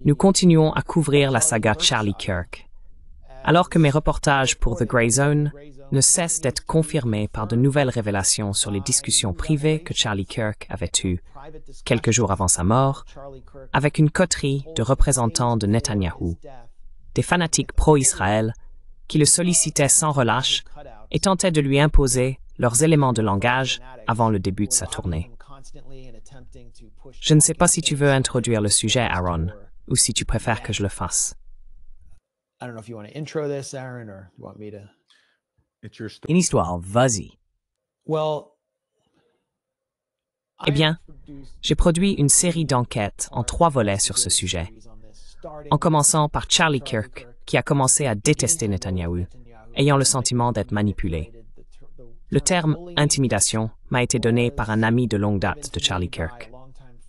Nous continuons à couvrir la saga Charlie Kirk, alors que mes reportages pour The Grey Zone ne cessent d'être confirmés par de nouvelles révélations sur les discussions privées que Charlie Kirk avait eues, quelques jours avant sa mort, avec une coterie de représentants de Netanyahou, des fanatiques pro-Israël qui le sollicitaient sans relâche et tentaient de lui imposer leurs éléments de langage avant le début de sa tournée. Je ne sais pas si tu veux introduire le sujet, Aaron, ou si tu préfères que je le fasse. Une histoire, vas-y. Eh bien, j'ai produit une série d'enquêtes en 3 volets sur ce sujet, en commençant par Charlie Kirk, qui a commencé à détester Netanyahou, ayant le sentiment d'être manipulé. Le terme « intimidation » m'a été donné par un ami de longue date de Charlie Kirk.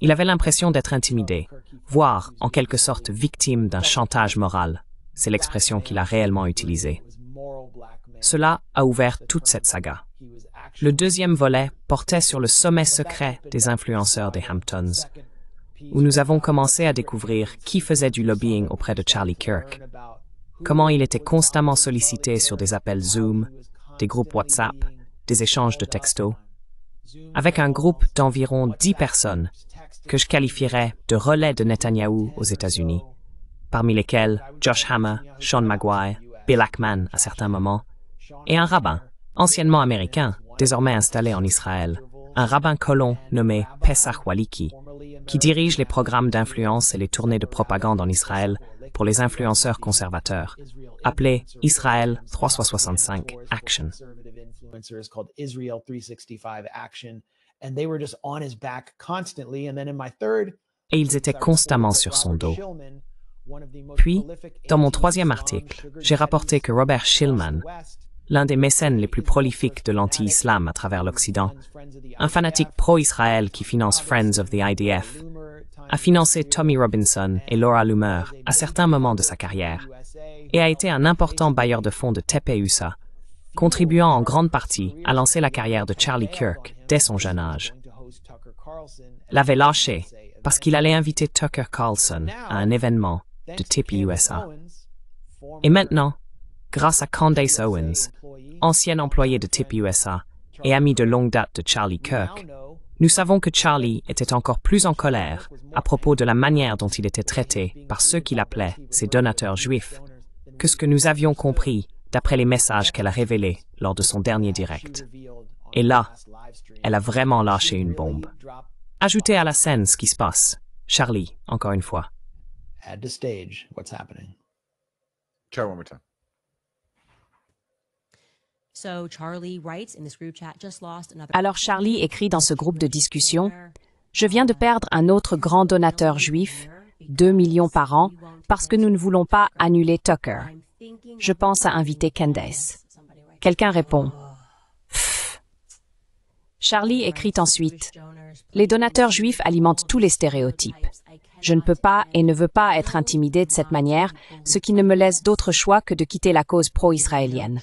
Il avait l'impression d'être intimidé, voire en quelque sorte victime d'un chantage moral. C'est l'expression qu'il a réellement utilisée. Cela a ouvert toute cette saga. Le deuxième volet portait sur le sommet secret des influenceurs des Hamptons, où nous avons commencé à découvrir qui faisait du lobbying auprès de Charlie Kirk, comment il était constamment sollicité sur des appels Zoom, des groupes WhatsApp, des échanges de textos, avec un groupe d'environ 10 personnes que je qualifierais de relais de Netanyahou aux États-Unis, parmi lesquels Josh Hammer, Sean Maguire, Bill Ackman à certains moments, et un rabbin, anciennement américain, désormais installé en Israël, un rabbin colon nommé Pesach Waliki, qui dirige les programmes d'influence et les tournées de propagande en Israël pour les influenceurs conservateurs, appelés Israël 365 Action. Et ils étaient constamment sur son dos. Puis, dans mon 3e article, j'ai rapporté que Robert Shillman, l'un des mécènes les plus prolifiques de l'anti-islam à travers l'Occident, un fanatique pro-Israël qui finance Friends of the IDF, a financé Tommy Robinson et Laura Loomer à certains moments de sa carrière et a été un important bailleur de fonds de TPUSA, contribuant en grande partie à lancer la carrière de Charlie Kirk dès son jeune âge. L'avait lâché parce qu'il allait inviter Tucker Carlson à un événement de TPUSA. Et maintenant, grâce à Candace Owens, ancienne employée de TPUSA et amie de longue date de Charlie Kirk, nous savons que Charlie était encore plus en colère à propos de la manière dont il était traité par ceux qu'il appelait ses donateurs juifs que ce que nous avions compris d'après les messages qu'elle a révélés lors de son dernier direct. Et là, elle a vraiment lâché une bombe. Ajoutez à la scène ce qui se passe. Charlie, encore une fois. Alors Charlie écrit dans ce groupe de discussion, « Je viens de perdre un autre grand donateur juif, 2 millions par an, parce que nous ne voulons pas annuler Tucker. Je pense à inviter Candace. » Quelqu'un répond, « Pfff. » Charlie écrit ensuite, « Les donateurs juifs alimentent tous les stéréotypes. Je ne peux pas et ne veux pas être intimidé de cette manière, ce qui ne me laisse d'autre choix que de quitter la cause pro-israélienne. »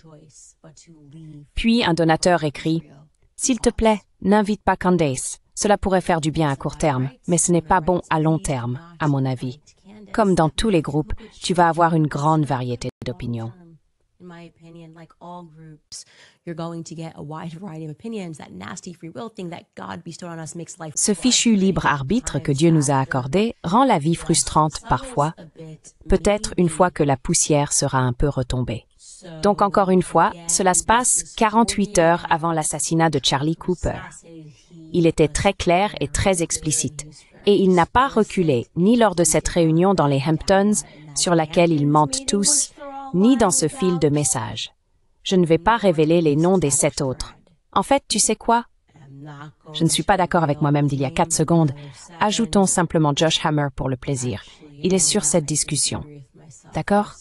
Puis un donateur écrit, « S'il te plaît, n'invite pas Candace. Cela pourrait faire du bien à court terme, mais ce n'est pas bon à long terme, à mon avis. Comme dans tous les groupes, tu vas avoir une grande variété d'opinions. » Ce fichu libre arbitre que Dieu nous a accordé rend la vie frustrante parfois, peut-être une fois que la poussière sera un peu retombée. Donc encore une fois, cela se passe 48 heures avant l'assassinat de Charlie Cooper. Il était très clair et très explicite, et il n'a pas reculé ni lors de cette réunion dans les Hamptons, sur laquelle ils mentent tous, ni dans ce fil de messages. Je ne vais pas révéler les noms des 7 autres. En fait, tu sais quoi? Je ne suis pas d'accord avec moi-même d'il y a 4 secondes. Ajoutons simplement Josh Hammer pour le plaisir. Il est sur cette discussion. D'accord?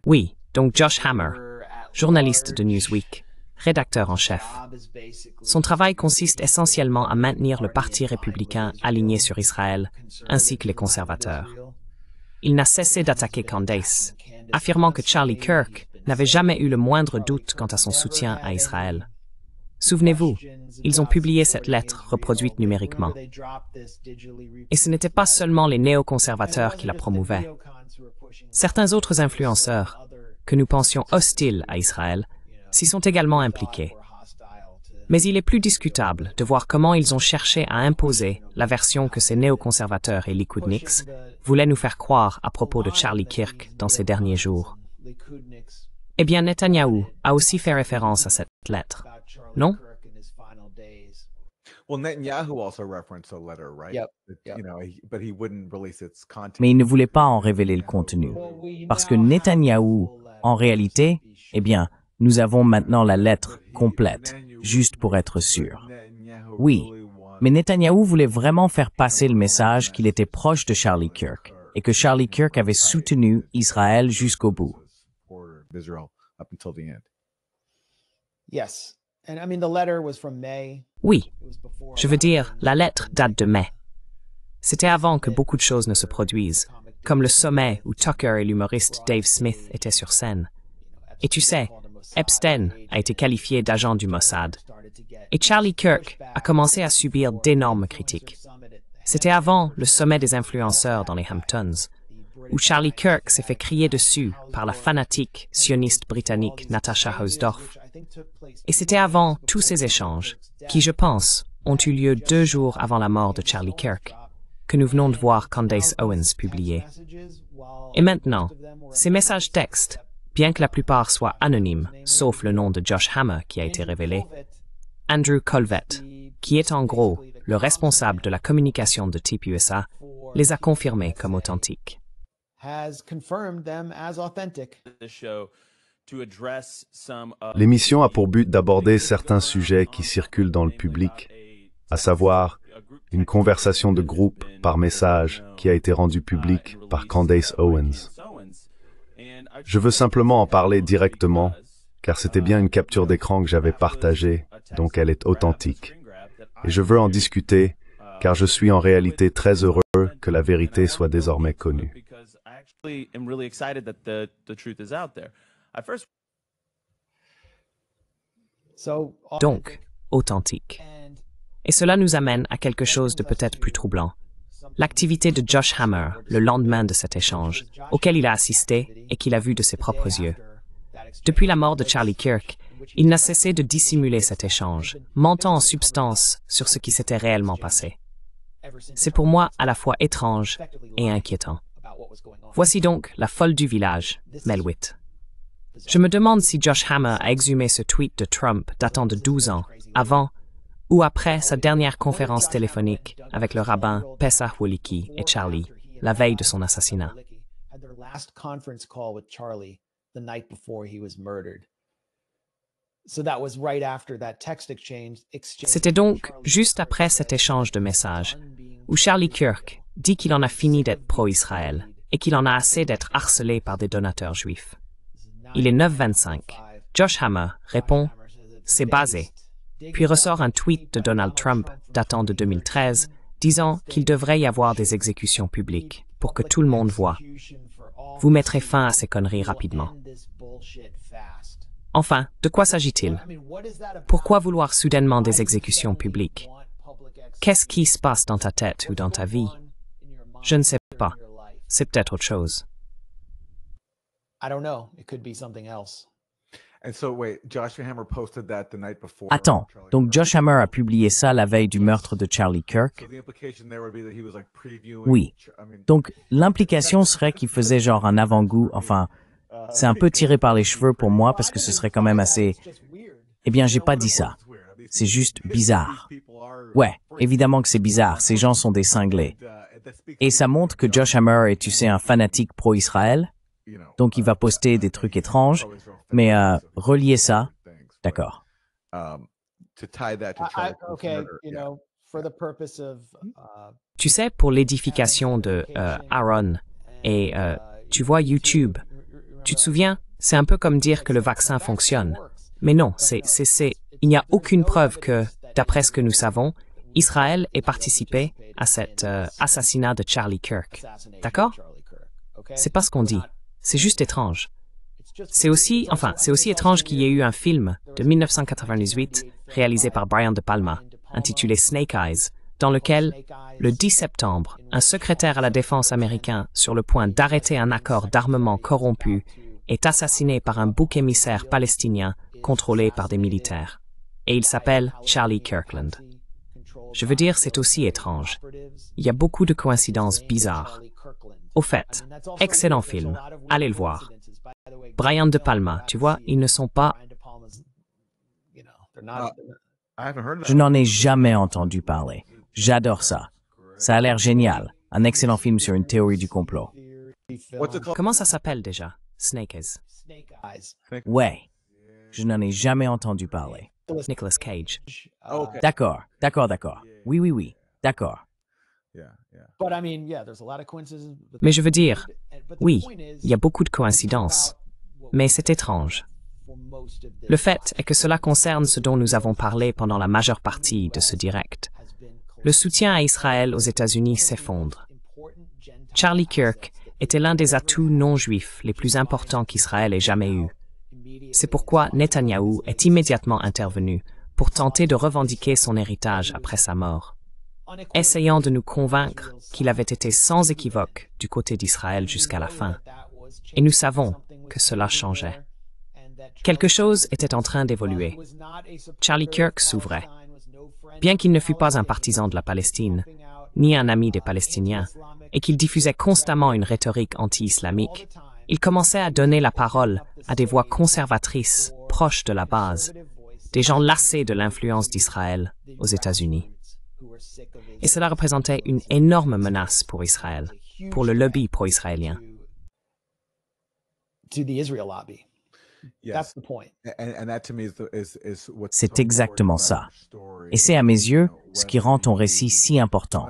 Oui, donc Josh Hammer, journaliste de Newsweek, rédacteur en chef. Son travail consiste essentiellement à maintenir le Parti républicain aligné sur Israël, ainsi que les conservateurs. Il n'a cessé d'attaquer Candace, affirmant que Charlie Kirk n'avait jamais eu le moindre doute quant à son soutien à Israël. Souvenez-vous, ils ont publié cette lettre reproduite numériquement. Et ce n'était pas seulement les néoconservateurs qui la promouvaient. Certains autres influenceurs, que nous pensions hostiles à Israël, s'y sont également impliqués. Mais il est plus discutable de voir comment ils ont cherché à imposer la version que ces néoconservateurs et Likoudniks voulaient nous faire croire à propos de Charlie Kirk dans ces derniers jours. Eh bien, Netanyahou a aussi fait référence à cette lettre, non? Mais il ne voulait pas en révéler le contenu. Parce que Netanyahou, en réalité, eh bien, nous avons maintenant la lettre complète, juste pour être sûr. Oui, mais Netanyahou voulait vraiment faire passer le message qu'il était proche de Charlie Kirk et que Charlie Kirk avait soutenu Israël jusqu'au bout. Oui, je veux dire, la lettre date de mai. C'était avant que beaucoup de choses ne se produisent, comme le sommet où Tucker et l'humoriste Dave Smith étaient sur scène. Et tu sais, Epstein a été qualifié d'agent du Mossad. Et Charlie Kirk a commencé à subir d'énormes critiques. C'était avant le sommet des influenceurs dans les Hamptons, où Charlie Kirk s'est fait crier dessus par la fanatique sioniste britannique Natasha Hausdorff. Et c'était avant tous ces échanges, qui, je pense, ont eu lieu 2 jours avant la mort de Charlie Kirk, que nous venons de voir Candace Owens publier. Et maintenant, ces messages textes, bien que la plupart soient anonymes, sauf le nom de Josh Hammer qui a été révélé, Andrew Colvett, qui est en gros le responsable de la communication de TIP-USA, les a confirmés comme authentiques. L'émission a pour but d'aborder certains sujets qui circulent dans le public, à savoir une conversation de groupe par message qui a été rendue publique par Candace Owens. Je veux simplement en parler directement, car c'était bien une capture d'écran que j'avais partagée, donc elle est authentique. Et je veux en discuter, car je suis en réalité très heureux que la vérité soit désormais connue. Donc, authentique. Et cela nous amène à quelque chose de peut-être plus troublant. L'activité de Josh Hammer le lendemain de cet échange, auquel il a assisté et qu'il a vu de ses propres yeux. Depuis la mort de Charlie Kirk, il n'a cessé de dissimuler cet échange, mentant en substance sur ce qui s'était réellement passé. C'est pour moi à la fois étrange et inquiétant. Voici donc la folle du village, Mel Witt. Je me demande si Josh Hammer a exhumé ce tweet de Trump datant de 12 ans, avant ou après sa dernière conférence téléphonique avec le rabbin Pesach Wolicki et Charlie, la veille de son assassinat. C'était donc juste après cet échange de messages, où Charlie Kirk dit qu'il en a fini d'être pro-Israël et qu'il en a assez d'être harcelé par des donateurs juifs. Il est 9h25. Josh Hammer répond « C'est basé », puis ressort un tweet de Donald Trump datant de 2013 disant qu'il devrait y avoir des exécutions publiques pour que tout le monde voit. Vous mettrez fin à ces conneries rapidement. Enfin, de quoi s'agit-il? Pourquoi vouloir soudainement des exécutions publiques? Qu'est-ce qui se passe dans ta tête ou dans ta vie? Je ne sais pas. C'est peut-être autre chose. Attends, donc Josh Hammer a publié ça la veille du meurtre de Charlie Kirk? Oui. Donc l'implication serait qu'il faisait genre un avant-goût, enfin, c'est un peu tiré par les cheveux pour moi parce que ce serait quand même assez... Eh bien, j'ai pas dit ça. C'est juste bizarre. Ouais, évidemment que c'est bizarre, ces gens sont des cinglés. Et ça montre que Josh Hammer est, tu sais, un fanatique pro-Israël, donc il va poster des trucs étranges, mais relier ça, d'accord. Tu sais, pour l'édification de Aaron et tu vois YouTube, tu te souviens, c'est un peu comme dire que le vaccin fonctionne. Mais non, il n'y a aucune preuve que, d'après ce que nous savons, Israël ait participé à cet assassinat de Charlie Kirk. D'accord? C'est pas ce qu'on dit. C'est juste étrange. C'est aussi étrange qu'il y ait eu un film de 1998 réalisé par Brian De Palma, intitulé Snake Eyes, dans lequel, le 10 septembre, un secrétaire à la défense américain sur le point d'arrêter un accord d'armement corrompu est assassiné par un bouc émissaire palestinien contrôlé par des militaires. Et il s'appelle Charlie Kirkland. Je veux dire, c'est aussi étrange. Il y a beaucoup de coïncidences bizarres. Au fait, excellent film. Allez le voir. Brian De Palma, tu vois, ils ne sont pas... Je n'en ai jamais entendu parler. J'adore ça. Ça a l'air génial. Un excellent film sur une théorie du complot. Comment ça s'appelle déjà? Snake Eyes. Ouais. Je n'en ai jamais entendu parler. Nicolas Cage. D'accord. Oui. D'accord. Mais je veux dire, oui, il y a beaucoup de coïncidences. Mais c'est étrange. Le fait est que cela concerne ce dont nous avons parlé pendant la majeure partie de ce direct. Le soutien à Israël aux États-Unis s'effondre. Charlie Kirk était l'un des atouts non-juifs les plus importants qu'Israël ait jamais eus. C'est pourquoi Netanyahou est immédiatement intervenu pour tenter de revendiquer son héritage après sa mort, essayant de nous convaincre qu'il avait été sans équivoque du côté d'Israël jusqu'à la fin. Et nous savons que cela changeait. Quelque chose était en train d'évoluer. Charlie Kirk s'ouvrait. Bien qu'il ne fût pas un partisan de la Palestine, ni un ami des Palestiniens, et qu'il diffusait constamment une rhétorique anti-islamique, il commençait à donner la parole à des voix conservatrices proches de la base, des gens lassés de l'influence d'Israël aux États-Unis. Et cela représentait une énorme menace pour Israël, pour le lobby pro-israélien. C'est exactement ça. Et c'est à mes yeux ce qui rend ton récit si important.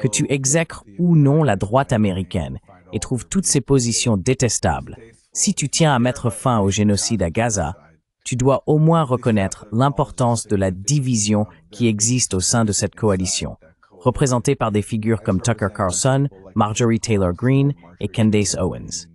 Que tu exècres ou non la droite américaine et trouves toutes ces positions détestables, si tu tiens à mettre fin au génocide à Gaza, tu dois au moins reconnaître l'importance de la division qui existe au sein de cette coalition, représentée par des figures comme Tucker Carlson, Marjorie Taylor Greene et Candace Owens.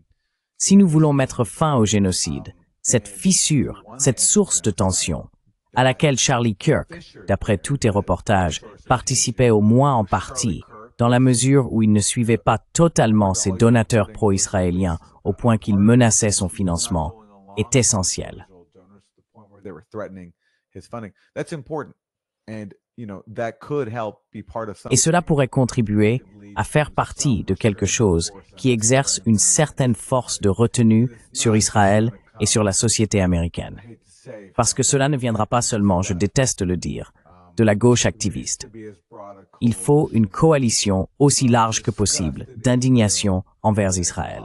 Si nous voulons mettre fin au génocide, cette fissure, cette source de tension, à laquelle Charlie Kirk, d'après tous tes reportages, participait au moins en partie, dans la mesure où il ne suivait pas totalement ses donateurs pro-israéliens au point qu'il menaçait son financement, est essentielle. Et cela pourrait contribuer à faire partie de quelque chose qui exerce une certaine force de retenue sur Israël et sur la société américaine. Parce que cela ne viendra pas seulement, je déteste le dire, de la gauche activiste. Il faut une coalition aussi large que possible d'indignation envers Israël.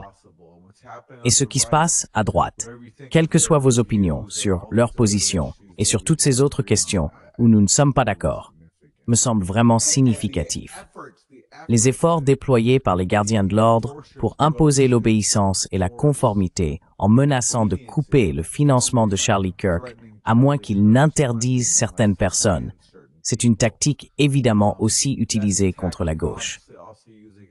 Et ce qui se passe à droite, quelles que soient vos opinions sur leur position et sur toutes ces autres questions où nous ne sommes pas d'accord, me semble vraiment significatif. Les efforts déployés par les gardiens de l'ordre pour imposer l'obéissance et la conformité en menaçant de couper le financement de Charlie Kirk à moins qu'il n'interdise certaines personnes, c'est une tactique évidemment aussi utilisée contre la gauche.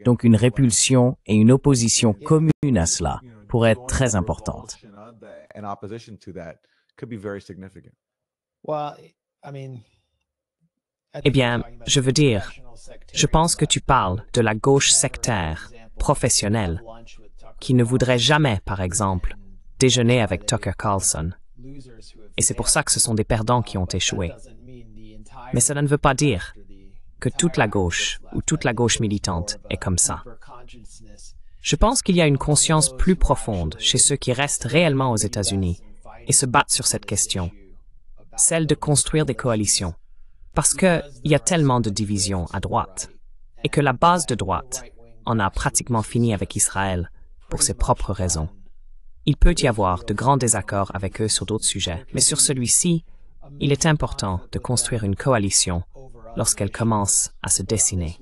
Donc une répulsion et une opposition commune à cela pourraient être très importantes. Eh bien, je veux dire, je pense que tu parles de la gauche sectaire, professionnelle, qui ne voudrait jamais, par exemple, déjeuner avec Tucker Carlson. Et c'est pour ça que ce sont des perdants qui ont échoué. Mais cela ne veut pas dire que toute la gauche ou toute la gauche militante est comme ça. Je pense qu'il y a une conscience plus profonde chez ceux qui restent réellement aux États-Unis et se battent sur cette question, celle de construire des coalitions. Parce qu'il y a tellement de divisions à droite, et que la base de droite en a pratiquement fini avec Israël pour ses propres raisons. Il peut y avoir de grands désaccords avec eux sur d'autres sujets, mais sur celui-ci, il est important de construire une coalition lorsqu'elle commence à se dessiner.